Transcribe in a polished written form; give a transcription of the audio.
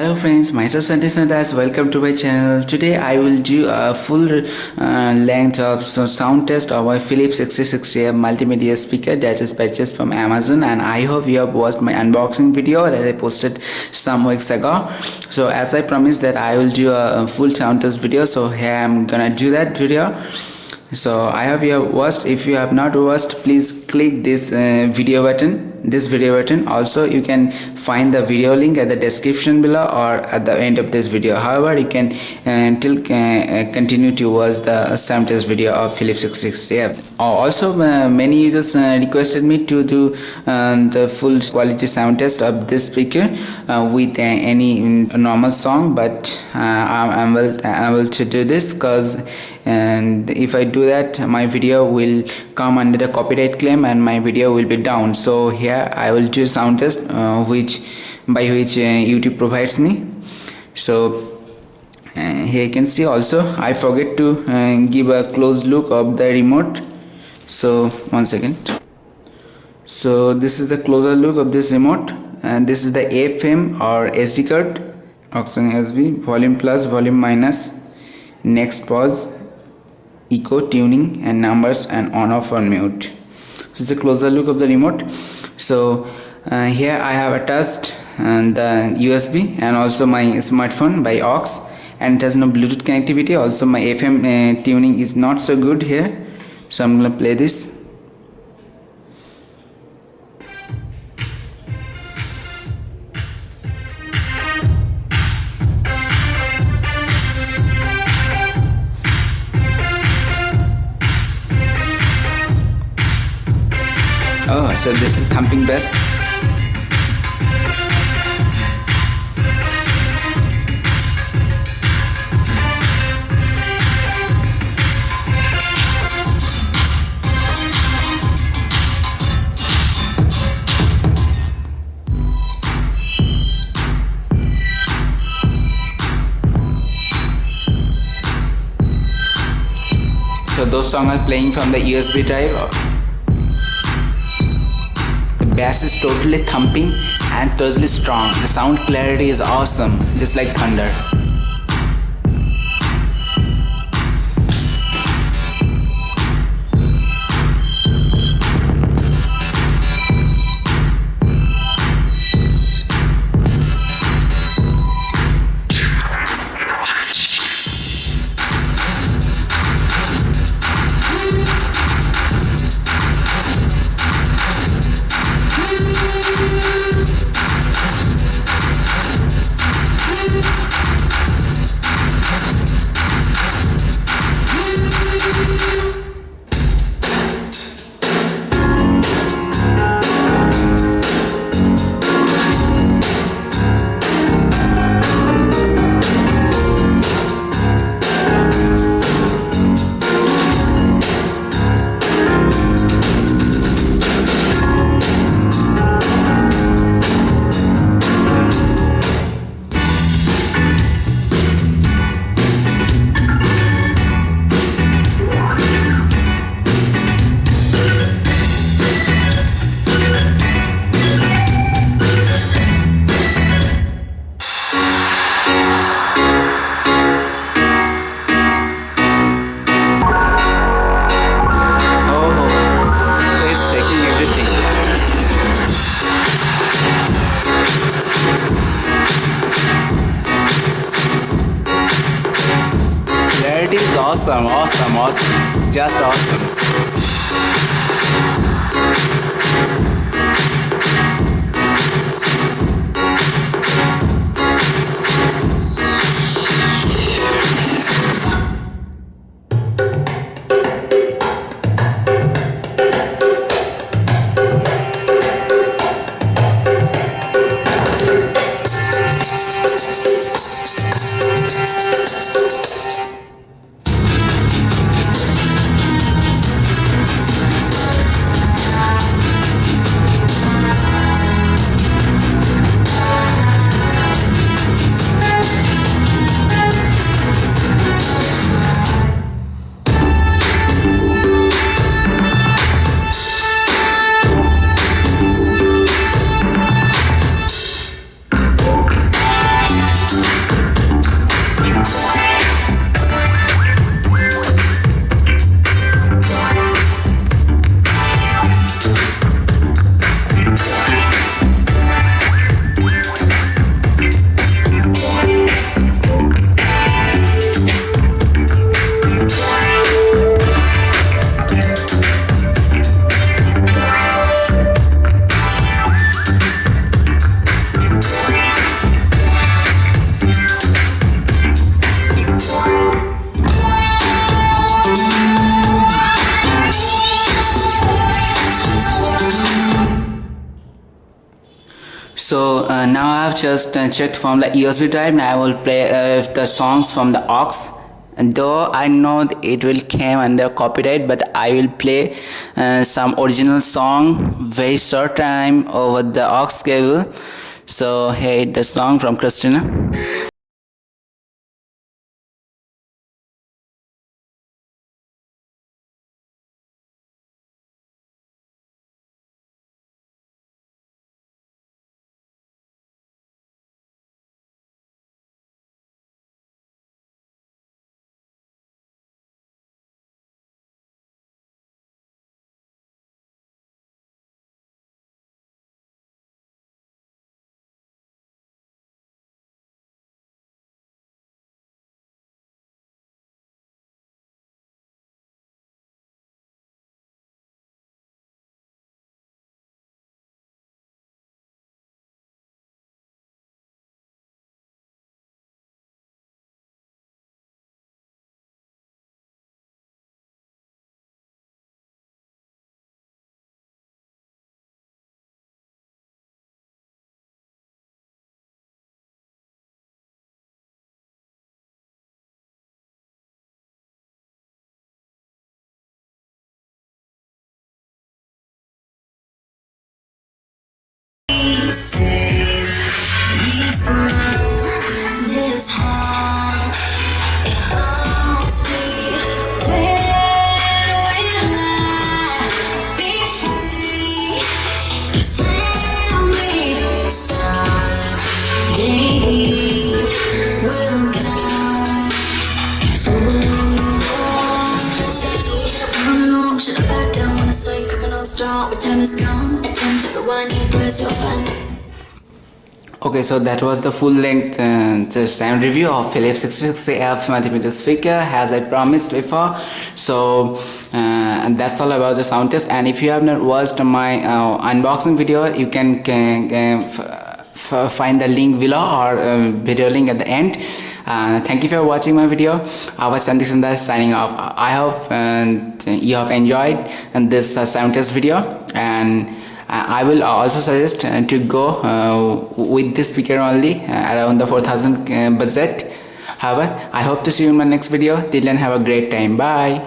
Hello friends, myself Sandesh Nadas. Welcome to my channel. Today I will do a full length of sound test of my Philips 6660 multimedia speaker that is purchased from Amazon, and I hope you have watched my unboxing video that I posted some weeks ago. So as I promised that I will do a full sound test video, so here I'm gonna do that video. So I hope you have watched. If you have not watched, please click this video button. Also you can find the video link at the description below or at the end of this video. However, you can continue to watch the sound test video of Philips 660. Also many users requested me to do the full quality sound test of this speaker with any normal song, but I'm able to do this because if I do that, my video will come under the copyright claim and my video will be down. So here I will do sound test which YouTube provides me. So here you can see. Also I forget to give a close look of the remote, so 1 second. So this is the closer look of this remote, and this is the FM or SD card, aux USB, volume plus, volume minus, next, pause, echo, tuning and numbers, and on off or mute. This is a closer look of the remote. So here I have attached the USB and also my smartphone by aux, and it has no Bluetooth connectivity. Also my FM tuning is not so good here, so I'm gonna play this. Oh, so this is thumping bass. So those songs are playing from the USB drive. Bass is totally thumping and totally strong. The sound clarity is awesome, just like thunder. Clarity is awesome, just awesome. So now I have just checked from the USB drive. Now I will play the songs from the aux. And though I know it will came under copyright, but I will play some original song very short time over the aux cable. So hey, the song from Christina. Save me from this harm. It haunts me. When will I be free? Tell me someday will come. Should I back down when I say coming on strong? But time is gone. Attempt to rewind you, where's your fun? Okay, so that was the full length sound review of Philips 66AF multimedia speaker, as I promised before. So and that's all about the sound test. And if you have not watched my unboxing video, you can find the link below or video link at the end. Thank you for watching my video. I was Sandeep Sundar signing off. I hope you have enjoyed this sound test video, and I will also suggest to go with this speaker only around the 4000 budget. However, I hope to see you in my next video. Till then, have a great time. Bye.